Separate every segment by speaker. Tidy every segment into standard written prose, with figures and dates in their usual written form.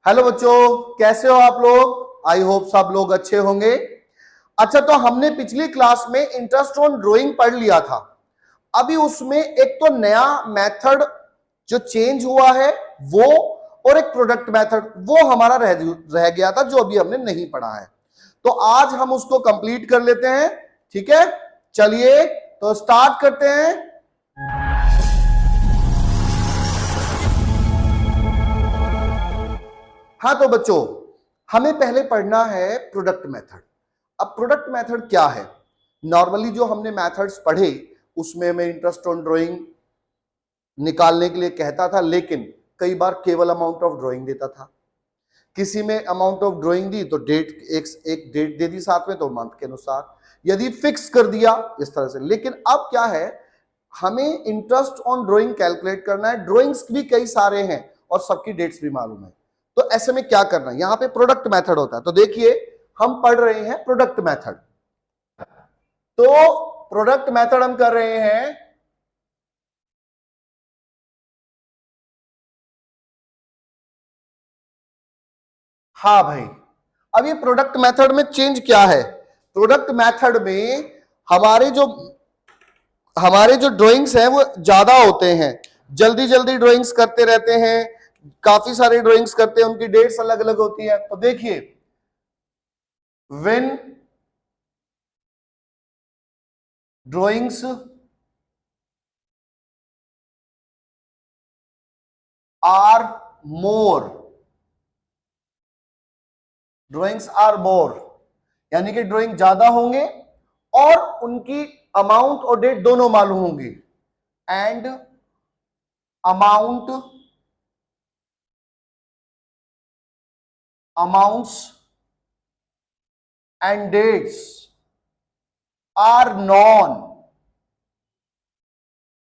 Speaker 1: Hello बच्चों, कैसे हो आप लोग? आई होप सब लोग अच्छे होंगे। अच्छा, तो हमने पिछली क्लास में इंटरेस्ट ऑन ड्राइंग पढ़ लिया था। अभी उसमें एक तो नया मेथड जो चेंज हुआ है वो, और एक प्रोडक्ट मेथड वो हमारा रह गया था, जो अभी हमने नहीं पढ़ा है। तो आज हम उसको कंप्लीट कर लेते हैं। ठीक है, चलिए तो स्टार्ट करते हैं। हाँ तो बच्चों, हमें पहले पढ़ना है प्रोडक्ट मेथड। अब प्रोडक्ट मेथड क्या है? नॉर्मली जो हमने मेथड्स पढ़े उसमें हमें इंटरेस्ट ऑन ड्राइंग निकालने के लिए कहता था, लेकिन कई बार केवल अमाउंट ऑफ ड्राइंग देता था। किसी में अमाउंट ऑफ ड्राइंग दी तो डेट, एक डेट दे दी साथ में, तो मंथ के अनुसार यदि फिक्स कर दिया इस तरह से। लेकिन अब क्या है, हमें इंटरेस्ट ऑन ड्राइंग कैलकुलेट करना है। ड्राइंग्स भी कई सारे हैं और सबकी डेट्स भी मालूम है। तो ऐसे में क्या करना है, यहां पे प्रोडक्ट मेथड होता है। तो देखिए, हम पढ़ रहे हैं प्रोडक्ट मेथड। तो प्रोडक्ट मेथड हम कर रहे हैं हाँ भाई। अब ये प्रोडक्ट मेथड में चेंज क्या है? प्रोडक्ट मेथड में हमारे जो ड्राइंग्स हैं वो ज्यादा होते हैं, जल्दी जल्दी ड्राइंग्स करते रहते हैं, काफी सारे ड्राइंग्स करते हैं, उनकी डेट्स अलग अलग होती है। तो देखिए, when drawings are more, drawings are more यानी कि ड्राइंग ज्यादा होंगे और उनकी अमाउंट और डेट दोनों मालूम होंगी। And amounts and dates are known.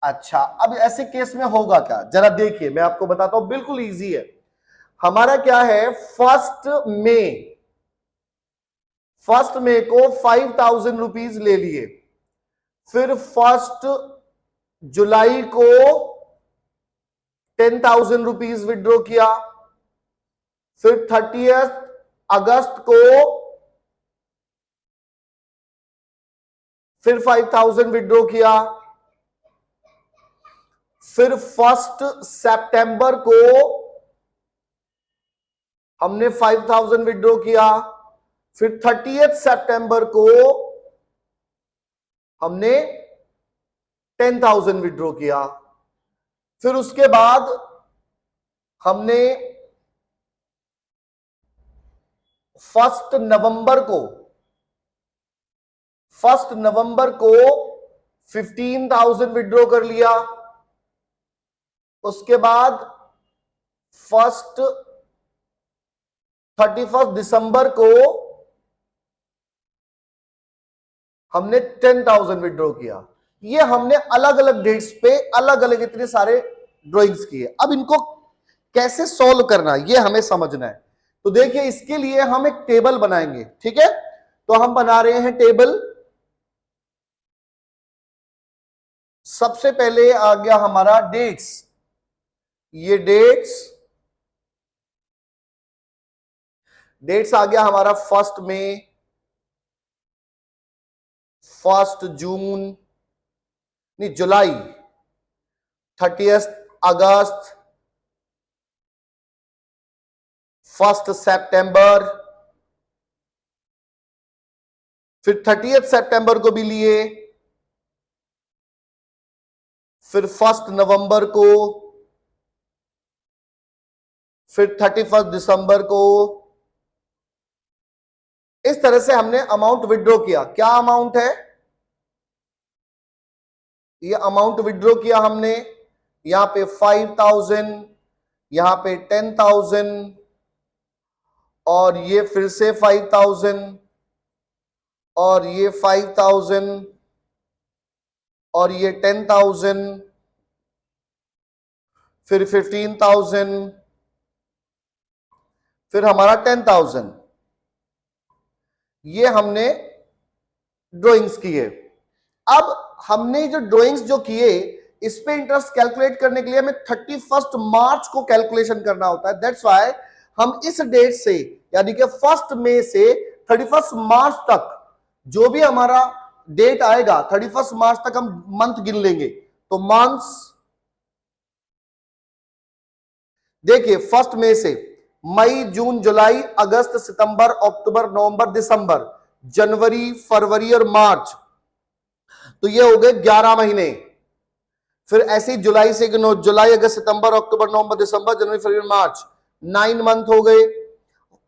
Speaker 1: अच्छा, अब ऐसे केस में होगा क्या, जरा देखिए, मैं आपको बताता हूं, बिल्कुल इजी है। हमारा क्या है, फर्स्ट मे को 5,000 रुपीज ले लिए, फिर 1 जुलाई को 10,000 रुपीज विड्रॉ किया, फिर 30 अगस्त को फिर 5,000 विड्रॉ किया, फिर 1 सितंबर को हमने 5,000 विड्रॉ किया, फिर 30 सितंबर को हमने 10,000 विड्रॉ किया, फिर उसके बाद हमने 1 नवंबर को 15,000 विड्रॉ कर लिया। उसके बाद 31 दिसंबर को हमने 10,000 विड्रॉ किया। ये हमने अलग अलग डेट्स पे अलग अलग इतने सारे ड्राइंग्स किए। अब इनको कैसे सॉल्व करना ये हमें समझना है। तो देखिए, इसके लिए हम एक टेबल बनाएंगे। ठीक है, तो हम बना रहे हैं टेबल। सबसे पहले आ गया हमारा डेट्स। ये डेट्स आ गया हमारा 1 मई, 1 जून, नहीं जुलाई, 30 अगस्त, 1 सितंबर, फिर 30 सितंबर को भी लिए, फिर 1 नवंबर को, फिर 31 दिसंबर को। इस तरह से हमने अमाउंट विड्रॉ किया। क्या अमाउंट है? ये अमाउंट विड्रॉ किया हमने, यहां पे 5,000, यहां पे 10,000, और ये फिर से 5,000, और ये 5,000, और ये 10,000, फिर 15,000, फिर हमारा 10,000। ये हमने ड्राइंग्स किए। अब हमने जो ड्राइंग्स जो किए, इस पे इंटरेस्ट कैलकुलेट करने के लिए हमें 31 मार्च को कैलकुलेशन करना होता है। दैट्स व्हाई हम इस डेट से यानी कि 1 मई से 31 मार्च तक जो भी हमारा डेट आएगा 31 मार्च तक हम मंथ गिन लेंगे। तो मंथ्स देखिए 1 मई से मई, जून, जुलाई, अगस्त, सितंबर, अक्टूबर, नवंबर, दिसंबर, जनवरी, फरवरी और मार्च, तो ये हो गए 11 महीने। फिर ऐसे ही जुलाई से गिनो, जुलाई, अगस्त, सितंबर, अक्टूबर, नवंबर, दिसंबर, जनवरी, फरवरी, मार्च, 9 मंथ हो गए।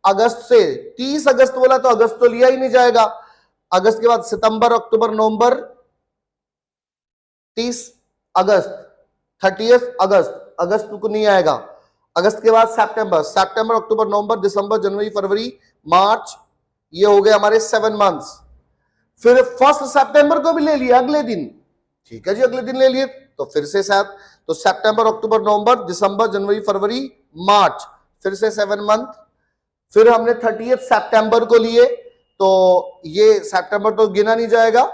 Speaker 1: अगस्त से 30 अगस्त बोला तो अगस्त तो लिया ही नहीं जाएगा। अगस्त के बाद सितंबर, अक्टूबर, नवंबर, 30 अगस्त, 30 अगस्त, अगस्त को नहीं आएगा। अगस्त के बाद सितंबर, सितंबर, अक्टूबर, नवंबर, दिसंबर, जनवरी, फरवरी, मार्च, ये हो गए हमारे 7 मंथ्स। फिर 1 सितंबर को भी ले लिया अगले दिन, ठीक है जी, अगले दिन ले लिए, तो फिर से 7, तो सितंबर, अक्टूबर, नवंबर, दिसंबर, जनवरी, फरवरी, मार्च, फिर से 7 मंथ। फिर हमने 30 सितंबर को लिए, तो ये सितंबर तो गिना नहीं जाएगा,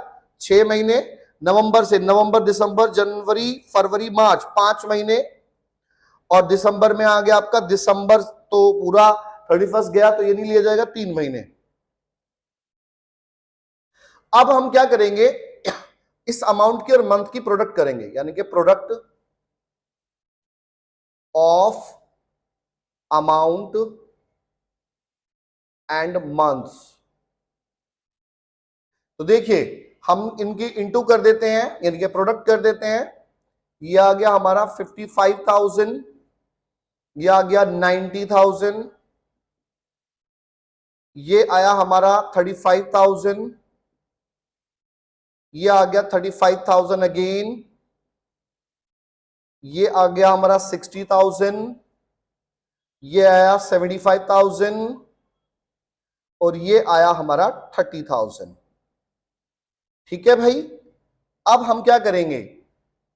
Speaker 1: 6 महीने। नवंबर से नवंबर, दिसंबर, जनवरी, फरवरी, मार्च, 5 महीने। और दिसंबर में आ गया आपका दिसंबर, तो पूरा 31 गया, तो ये नहीं लिया जाएगा, 3 महीने। अब हम क्या करेंगे, इस अमाउंट की और मंथ की प्रोडक्ट करेंगे, यानी कि product of amount and months. तो देखिए हम इनकी इंटू कर देते हैं, यानी कि प्रोडक्ट कर देते हैं। ये आ गया हमारा 55,000, ये आ गया 90,000, ये आया हमारा 35,000, ये आ गया 35,000 अगेन, ये आ गया हमारा 60,000, ये आया 75,000 और ये आया हमारा 30,000। ठीक है भाई, अब हम क्या करेंगे,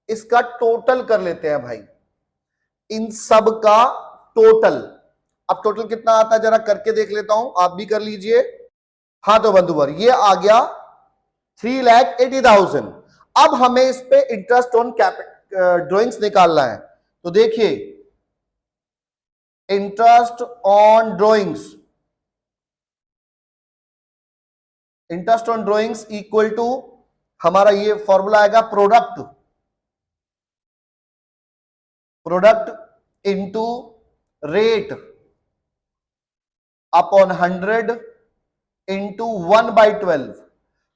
Speaker 1: इसका टोटल कर लेते हैं भाई, इन सब का टोटल। अब टोटल कितना आता है जरा करके देख लेता हूं, आप भी कर लीजिए। हाँ तो बंधुवर, ये आ गया 3,80,000। अब हमें इस पे इंटरेस्ट ऑन कैपिटल ड्रॉइंग्स निकालना है। तो देखिए interest on drawings, interest on drawings equal to हमारा ये फॉर्मूला आएगा, product, product into rate upon 100 into 1/12।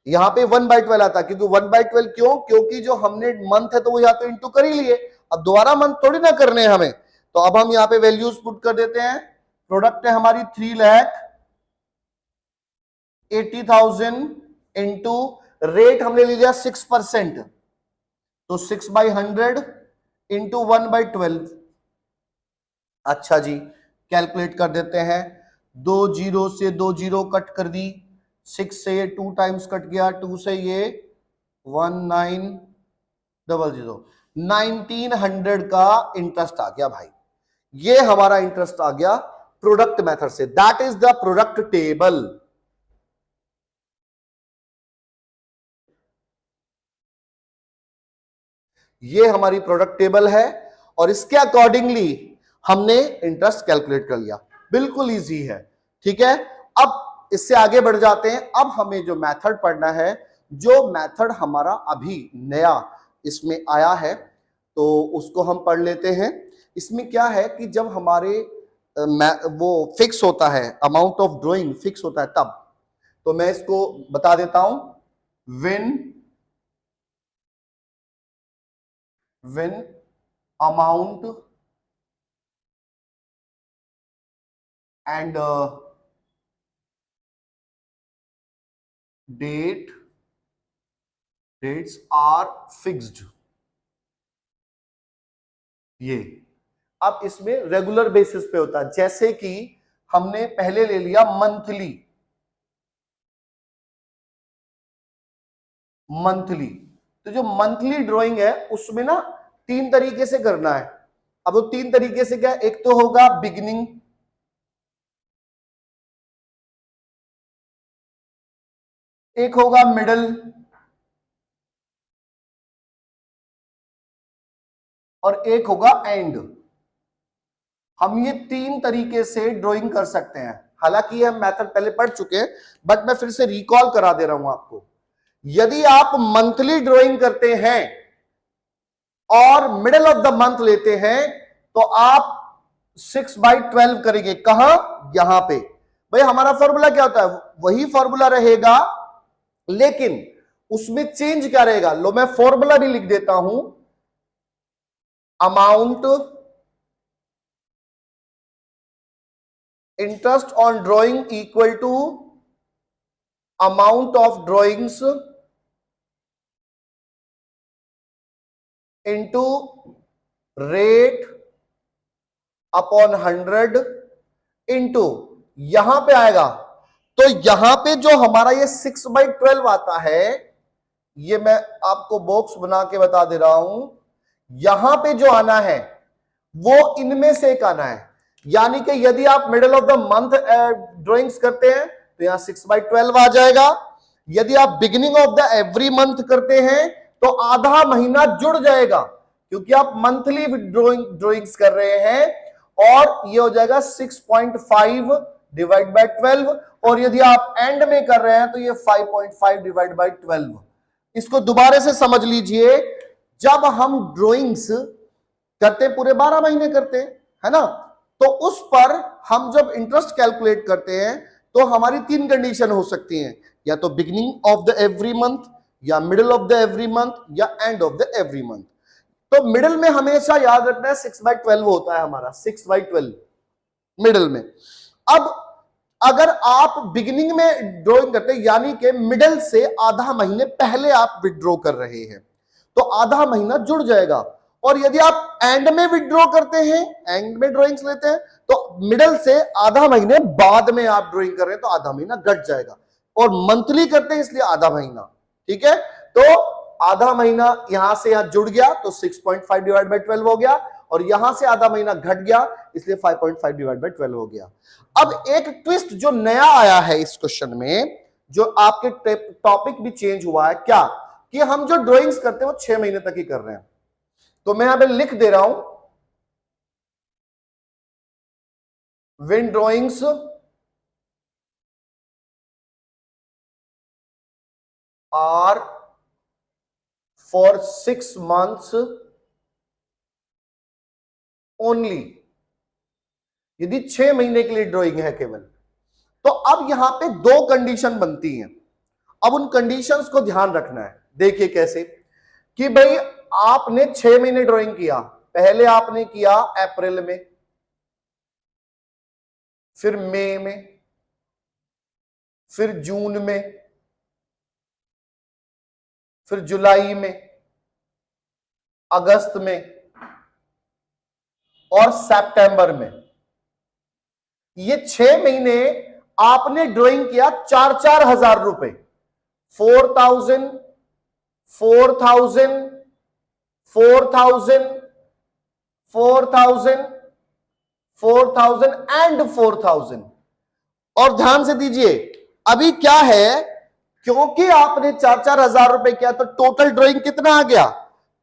Speaker 1: यहां पे 1/12 आता है, क्योंकि 1/12 क्यों, क्योंकि जो हमने मंथ है तो वो यहां तो इंटू कर ही लिए, अब दोबारा मंथ थोड़ी ना करने हैं हमें। तो अब हम यहां पे वैल्यूज पुट कर देते हैं। प्रोडक्ट है हमारी 3,80,000 इंटू रेट हमने ले लिया 6%, तो 6/100 इंटू 1/12। अच्छा जी, कैलकुलेट कर देते हैं। 2 जीरो से 2 जीरो कट कर दी, 6 से ये 2 टाइम्स कट गया, 2 से ये 1900, 1900 का इंटरेस्ट आ गया भाई। ये हमारा इंटरेस्ट आ गया प्रोडक्ट मेथड से, that is the product table. ये हमारी प्रोडक्ट टेबल है और इसके अकॉर्डिंगली हमने इंटरेस्ट कैलकुलेट कर लिया, बिल्कुल इजी है। ठीक है, अब इससे आगे बढ़ जाते हैं। अब हमें जो मेथड पढ़ना है, जो मेथड हमारा अभी नया इसमें आया है, तो उसको हम पढ़ लेते हैं। इसमें क्या है कि जब हमारे वो फिक्स होता है, अमाउंट ऑफ ड्राइंग फिक्स होता है तब, तो मैं इसको बता देता हूं। when amount and dates are fixed। ये अब इसमें रेगुलर बेसिस पे होता है, जैसे कि हमने पहले ले लिया मंथली, मंथली, तो जो मंथली ड्राइंग है उसमें ना 3 तरीके से करना है। अब वो 3 तरीके से क्या, एक तो होगा बिगिनिंग, एक होगा मिडल और एक होगा एंड। हम ये 3 तरीके से ड्राइंग कर सकते हैं। हालांकि हम मेथड पहले पढ़ चुके हैं, बट मैं फिर से रिकॉल करा दे रहा हूं आपको। यदि आप मंथली ड्राइंग करते हैं और मिडिल ऑफ द मंथ लेते हैं तो आप 6/12 करेंगे। कहां? यहां पे। भाई हमारा फॉर्मूला क्या होता है? वही फॉर्मूला रहेगा, लेकिन उसमें चेंज क्या रहेगा? लो मैं फॉर्मूला भी लिख देता हूं। Amount interest on drawing equal to amount of drawings into rate upon 100 into यहां पे आएगा। तो यहां पे जो हमारा ये 6/12 आता है, ये मैं आपको बॉक्स बना के बता दे रहा हूं, यहां पे जो आना है वो इनमें से एक आना है। यानी कि यदि आप middle of the month drawings करते हैं तो यहां 6/12 आ जाएगा। यदि आप beginning of the every month करते हैं तो आधा महीना जुड़ जाएगा, क्योंकि आप मंथली ड्राइंग्स कर रहे हैं, और ये हो जाएगा 6.5 डिवाइड बाय 12। और यदि आप एंड में कर रहे हैं तो ये 5.5 डिवाइड बाय 12। इसको दोबारा से समझ लीजिए। जब हम ड्राइंग्स करते पूरे 12 महीने करते हैं, है ना, तो उस पर हम जब इंटरेस्ट कैलकुलेट करते हैं तो हमारी 3 कंडीशन हो सकती हैं, या तो beginning of the every month, या middle of the every month, या end of the every month. तो मिडिल में हमेशा याद रखना है 6/12 होता है हमारा, 6/12 मिडिल में। अब अगर आप बिगिनिंग में ड्रॉइंग करते हैं, यानी कि मिडिल से आधा महीने पहले आप विड्रॉ कर रहे हैं, तो आधा महीना जुड़ जाएगा। और यदि आप एंड में विड्रॉ करते हैं, एंड में ड्राइंग्स लेते हैं, तो मिडिल से आधा महीने बाद में आप ड्राइंग कर रहे हैं तो आधा महीना घट जाएगा। और मंथली करते हैं इसलिए आधा महीना, ठीक है। तो आधा महीना यहां से यहां जुड़ गया तो 6.5 डिवाइड बाय 12 हो गया, और यहां से आधा महीना घट गया इसलिए 5.5 डिवाइड बाय 12 हो गया। अब एक ट्विस्ट जो नया आया है इस क्वेश्चन में, जो आपके टॉपिक भी चेंज हुआ है, क्या कि हम जो ड्राइंग्स करते हैं वो 6 महीने तक ही कर रहे हैं। तो मैं यहां पे लिख दे रहा हूं, when drawings are for 6 months only, यदि 6 महीने के लिए ड्राइंग है केवल, तो अब यहां पे 2 कंडीशन बनती हैं। अब उन कंडीशंस को ध्यान रखना है। देखिए कैसे कि भाई आपने 6 महीने ड्राइंग किया, पहले आपने किया अप्रैल में, फिर मई में, फिर जून में, फिर जुलाई में, अगस्त में और सितंबर में। ये 6 महीने आपने ड्राइंग किया 4-4 हजार रुपए, 4,000, 4,000, 4,000, 4,000, 4,000 एंड 4,000। और ध्यान से दीजिए, अभी क्या है, क्योंकि आपने 4-4 हजार रुपए किया तो टोटल ड्राइंग कितना आ गया?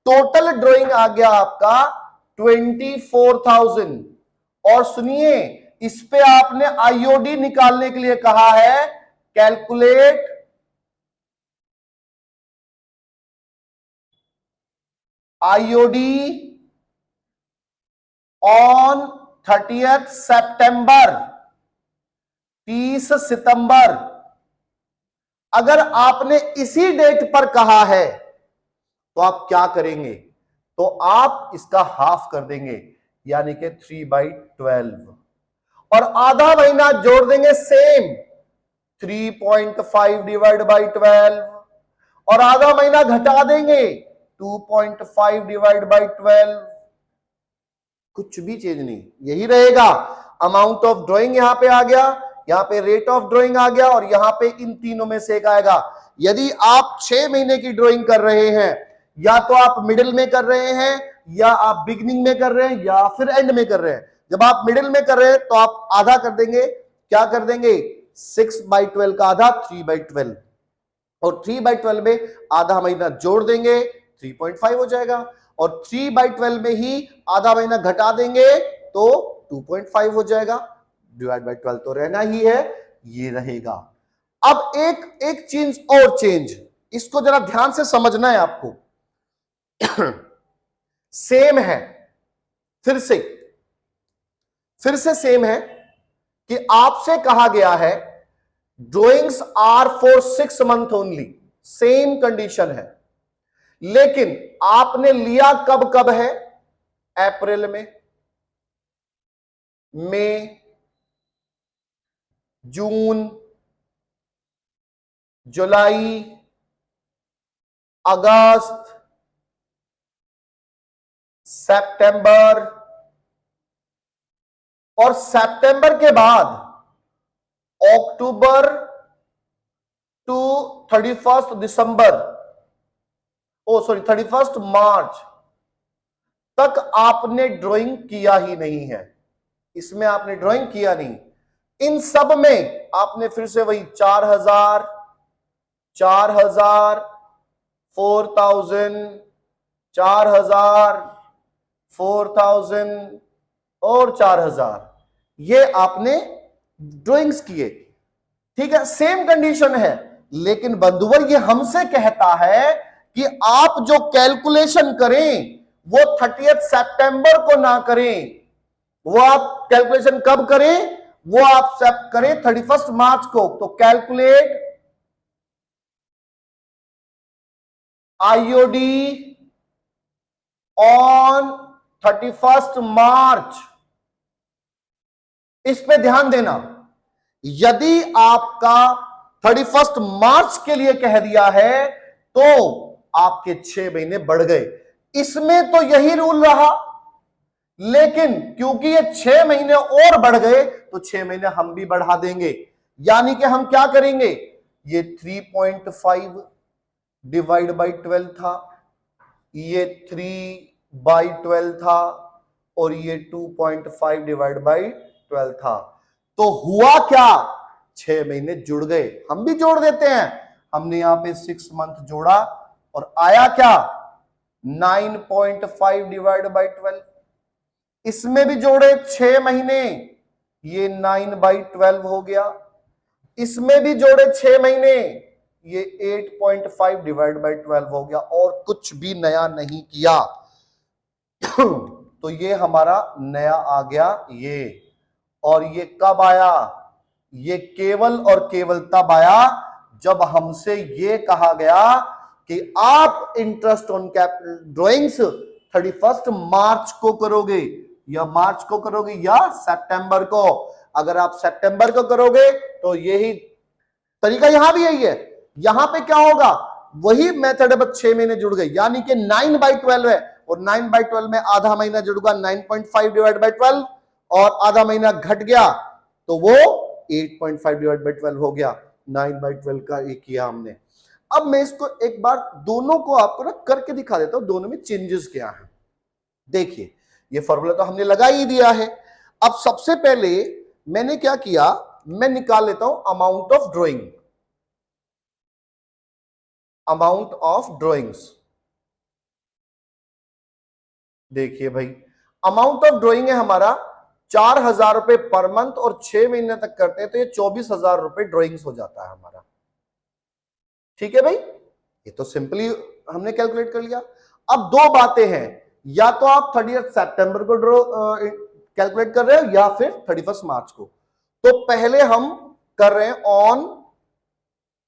Speaker 1: टोटल ड्राइंग आ गया आपका 24,000। और सुनिए, इस पे आपने आईओडी निकालने के लिए कहा है, कैलकुलेट आईओडी ऑन 30th सितंबर, 30 सितंबर। अगर आपने इसी डेट पर कहा है तो आप क्या करेंगे? तो आप इसका हाफ कर देंगे, यानी कि 3/12, और आधा महीना जोड़ देंगे सेम 3.5 डिवाइड बाई 12, और आधा महीना घटा देंगे 2.5 डिवाइड बाई 12। कुछ भी चेंज नहीं, यही रहेगा। अमाउंट ऑफ ड्राइंग यहां पे आ गया, यहां पे रेट ऑफ ड्राइंग आ गया, और यहां पे इन तीनों में से एक आएगा। यदि आप 6 महीने की ड्राइंग कर रहे हैं, या तो आप मिडिल में कर रहे हैं, या आप बिगिनिंग में कर रहे हैं, या फिर एंड में कर रहे हैं। जब आप मिडिल में कर रहे हैं तो आप आधा कर देंगे, क्या कर देंगे? 6/12 का आधा 3/12, और 3/12 में आधा महीना जोड़ देंगे 3.5 हो जाएगा, और 3/12 में ही आधा महीना घटा देंगे तो 2.5 हो जाएगा, डिवाइड बाय 12 तो रहना ही है, ये रहेगा। अब एक चीज और चेंज, इसको जरा ध्यान से समझना है आपको। सेम है, फिर से सेम है कि आपसे कहा गया है drawings are for 6 month only, same condition है, लेकिन आपने लिया कब कब है? अप्रैल में, मई, जून, जुलाई, अगस्त, सितंबर, और सितंबर के बाद अक्टूबर टू 31 दिसंबर, 31 मार्च तक आपने ड्राइंग किया ही नहीं है। इसमें आपने ड्राइंग किया नहीं। इन सब में आपने फिर से वही 4000, 4000, 4000, 4000, 4000 और 4000, ये आपने ड्राइंग्स किए। ठीक है, सेम कंडीशन है, लेकिन बंधुवर ये हमसे कहता है कि आप जो कैलकुलेशन करें वो 30 सितंबर को ना करें, वो आप कैलकुलेशन कब करें? वो आप सब करें 31 मार्च को। तो कैलकुलेट आईओडी ऑन 31 मार्च। इस पे ध्यान देना, यदि आपका 31 मार्च के लिए कह दिया है तो आपके 6 महीने बढ़ गए। इसमें तो यही रूल रहा, लेकिन क्योंकि ये 6 महीने और बढ़ गए तो 6 महीने हम भी बढ़ा देंगे। यानी कि हम क्या करेंगे, ये 3.5 डिवाइड बाई 12 था, ये 3/12 था, और ये 2.5 डिवाइड बाई 12 था। तो हुआ क्या, 6 महीने जुड़ गए। हम भी जोड़ देते हैं, हमने यहां पे 6 मंथ जोड़ा और आया क्या, 9.5 डिवाइड बाई 12। इसमें भी जोड़े 6 महीने, ये 9/12 हो गया। इसमें भी जोड़े 6 महीने, ये 8.5 डिवाइड बाई 12 हो गया, और कुछ भी नया नहीं किया। तो ये हमारा नया आ गया ये। और ये कब आया, ये केवल और केवल तब आया जब हमसे ये कहा गया कि आप इंटरेस्ट ऑन कैपिटल ड्राइंग्स 31 मार्च को करोगे, या मार्च को करोगे या सितंबर को। अगर आप सितंबर को करोगे तो यही तरीका, यहां भी यही है। यहां पे क्या होगा, वही मेथड है, बस 6 महीने जुड़ गए। यानी कि 9/12 है, और 9/12 में आधा महीना जुड़ूगा 9.5 डिवाइड बाई 12, और आधा महीना घट गया तो वो 8.5 डिवाइड बाई 12 हो गया। 9/12 का एक किया हमने। अब मैं इसको एक बार दोनों को आपको ना करके दिखा देता हूं, दोनों में चेंजेस क्या है। देखिए, ये फॉर्मूला तो हमने लगा ही दिया है। अब सबसे पहले मैंने क्या किया, मैं निकाल लेता हूं amount of drawing, amount of drawings. देखिए भाई, अमाउंट ऑफ ड्राइंग है हमारा 4000 रुपए पर मंथ, और 6 महीने तक करते हैं तो ये 24,000 रुपए ड्राइंग्स हो जाता है हमारा। ठीक है भाई, ये तो सिंपली हमने कैलकुलेट कर लिया। अब दो बातें हैं, या तो आप 30 सितंबर को कैलकुलेट कर रहे हो या फिर 31 मार्च को। तो पहले हम कर रहे हैं ऑन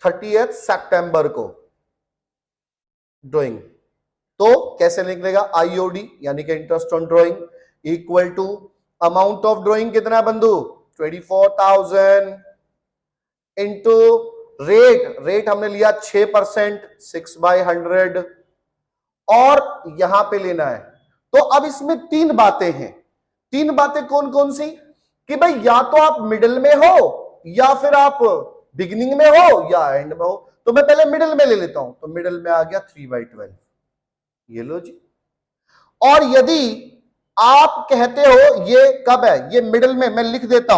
Speaker 1: 30 सितंबर को ड्राइंग। तो कैसे निकलेगा, आईओडी यानी कि interest on drawing equal to amount of drawing कितना है बंधु, 24,000 इंटू रेट हमने लिया 6%, 6/100, और यहां पे लेना है। तो अब इसमें 3 बातें हैं। 3 बातें कौन कौन सी, कि भाई या तो आप मिडिल में हो, या फिर आप बिगिनिंग में हो, या एंड में हो। तो मैं पहले मिडिल में ले लेता हूं, तो मिडिल में आ गया 3/12, ये लो जी। और यदि आप कहते हो ये कब है, ये मिडिल में मैं लिख देता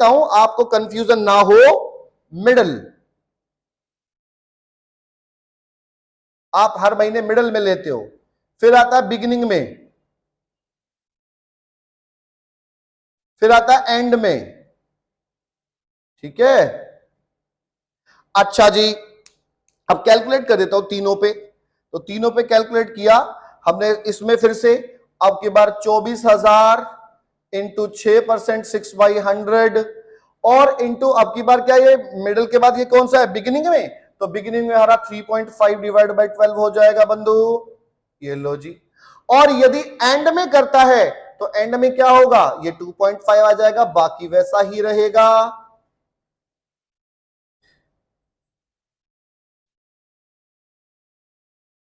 Speaker 1: हूं, आपको कंफ्यूजन ना हो। मिडिल, आप हर महीने मिडिल में लेते हो, फिर आता है बिगिनिंग में, फिर आता है एंड में, ठीक है। अच्छा जी, अब कैलकुलेट कर देता हूं तीनों पे, तो तीनों पे कैलकुलेट किया हमने। इसमें फिर से अब की बार 24,000 इंटू 6%, 6/100, और इंटू अब की बार क्या, ये मिडिल के बाद ये कौन सा है, बिगिनिंग में, तो बिगिनिंग में हमारा 3.5 डिवाइड बाई 12 हो जाएगा बंधु, ये लो जी। और यदि एंड में करता है तो एंड में क्या होगा, ये 2.5 आ जाएगा, बाकी वैसा ही रहेगा।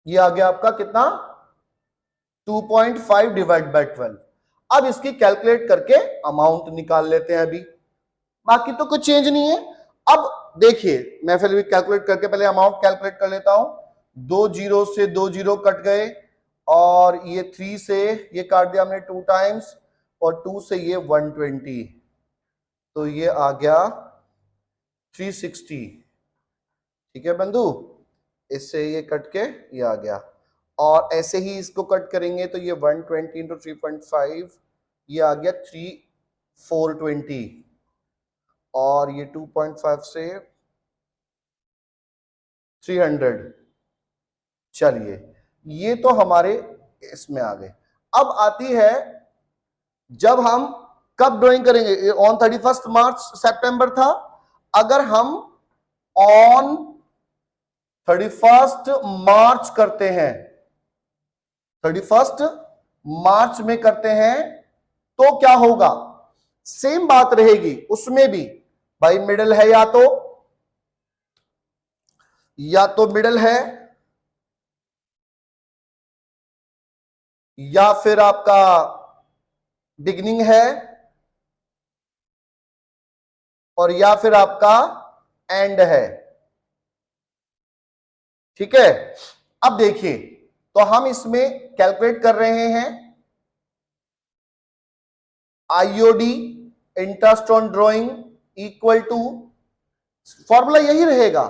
Speaker 1: ये आ गया आपका कितना, 2.5 डिवाइड बाई 12। अब इसकी कैलकुलेट करके अमाउंट निकाल लेते हैं अभी, बाकी तो कुछ चेंज नहीं है। अब देखिए, मैं फिर भी कैलकुलेट करके पहले अमाउंट कैलकुलेट कर लेता हूं। 2 जीरो से 2 जीरो कट गए, और ये 3 से ये काट दिया हमने 2 टाइम्स, और 2 से ये 120, तो ये आ गया 360, ठीक है बंधु। इससे ये कट के ये आ गया, और ऐसे ही इसको कट करेंगे तो ये 120 इंटू 3.5, ये आ गया 420, और ये 2.5 से 300। चलिए, ये तो हमारे इसमें आ गए। अब आती है, जब हम कब ड्राइंग करेंगे, ऑन 31 मार्च सितंबर था, अगर हम ऑन 31 मार्च करते हैं, 31 मार्च में करते हैं, तो क्या होगा, सेम बात रहेगी उसमें भी। भाई मिडिल है, या तो मिडिल है, या फिर आपका बिगनिंग है, और या फिर आपका एंड है, ठीक है। अब देखिए, तो हम इसमें कैलकुलेट कर रहे हैं IOD, interest on drawing, equal to, formula यही रहेगा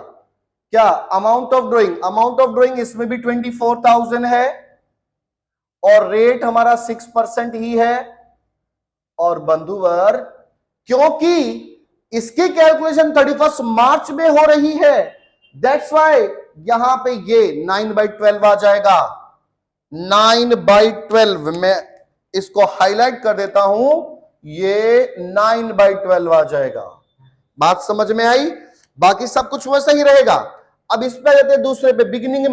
Speaker 1: क्या, amount of drawing. Amount of drawing इसमें भी 24,000 है, और रेट हमारा 6% ही है। और बंधुवर, क्योंकि इसकी कैलकुलेशन 31 मार्च में हो रही है, दैट्स वाई यहां पे ये 9/12 आ जाएगा। 9/12 में इसको हाईलाइट कर देता हूं, ये 9/12 आ जाएगा। बात समझ में आई, बाकी सब कुछ वैसा ही रहेगा। अब इस पे जाते हैं दूसरे पे, बिगिनिंग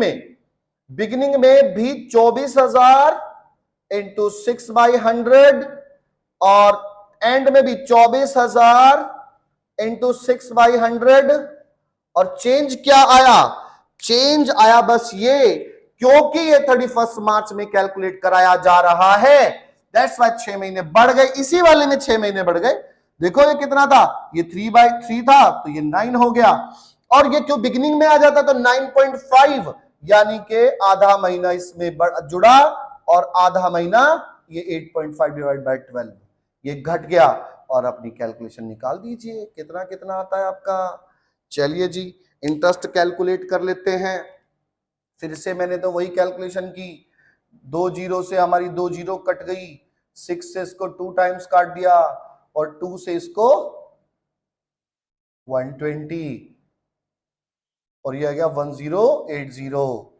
Speaker 1: में भी 24,000 इंटू 6/100, और एंड में भी 24,000 इंटू 6/100। और चेंज क्या आया, चेंज आया बस ये, क्योंकि ये 31 मार्च में कैलकुलेट कराया जा रहा है, दैट्स वाई 6 महीने बढ़ गए, इसी वाले में 6 महीने बढ़ गए। देखो ये कितना था, ये 3/3 था, तो ये 9 हो गया। और ये क्यों बिगिनिंग में आ जाता, तो 9.5, यानी कि आधा महीना इसमें जुड़ा, और आधा महीना ये 8.5 डिवाइड बाई 12, ये घट गया। और अपनी कैलकुलेशन निकाल दीजिए, कितना कितना आता है आपका। चलिए जी, इंटरेस्ट कैलकुलेट कर लेते हैं। फिर से मैंने तो वही कैलकुलेशन की, 2 जीरो से हमारी 2 जीरो कट गई, 6 से इसको 2 टाइम्स काट दिया, और 2 से इसको 120, और ये आ गया 1080।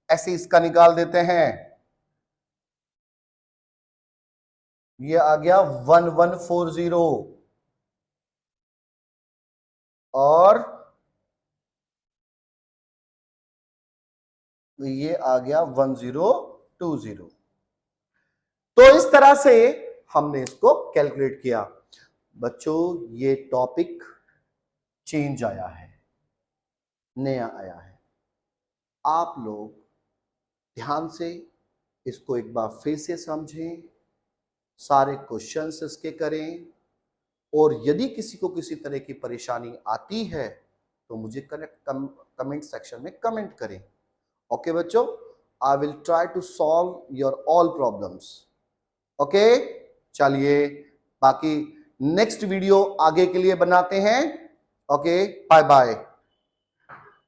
Speaker 1: ऐसे इसका निकाल देते हैं, ये आ गया 1140, और ये आ गया 1020। तो इस तरह से हमने इसको कैलकुलेट किया। बच्चों, ये टॉपिक चेंज आया है, नया आया है, आप लोग ध्यान से इसको एक बार फिर से समझें, सारे क्वेश्चंस इसके करें, और यदि किसी को किसी तरह की परेशानी आती है तो मुझे कमेंट सेक्शन में कमेंट करें। ओके बच्चों, I will try to solve your all problems. Okay, चलिए, बाकी नेक्स्ट वीडियो आगे के लिए बनाते हैं। Okay, bye bye.